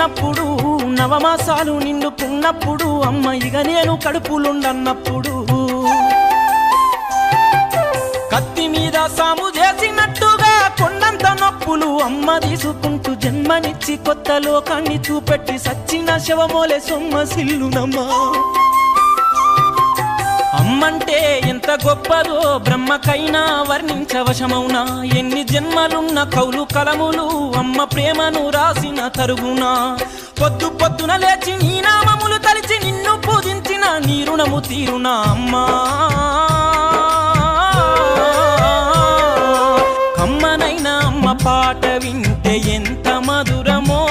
ఉన్నప్పుడు నవమాసాలు నిండుకున్నప్పుడు అమ్మ ఇక నేను కడుపులుండన్నప్పుడు కత్తి మీద సాము చేసినట్టుగా కొండంత నొప్పులు అమ్మ తీసుకుంటూ జన్మనిచ్చి కొత్త లోకాన్ని చూపెట్టి సచ్చిన శవమోలే సొమ్మసిల్లునమ్మా అమ్మంటే ఎంత గొప్పదో బ్రహ్మకైనా వర్ణించవశమౌనా ఎన్ని జన్మలున్న కౌలు కలములు అమ్మ ప్రేమను రాసిన తరుగునా పొద్దు పొద్దున లేచి నీ నామములు తలిచి నిన్ను పూజించిన నీ రుణము తీరునా అమ్మా అమ్మనైనా అమ్మ పాట వింటే ఎంత మధురమో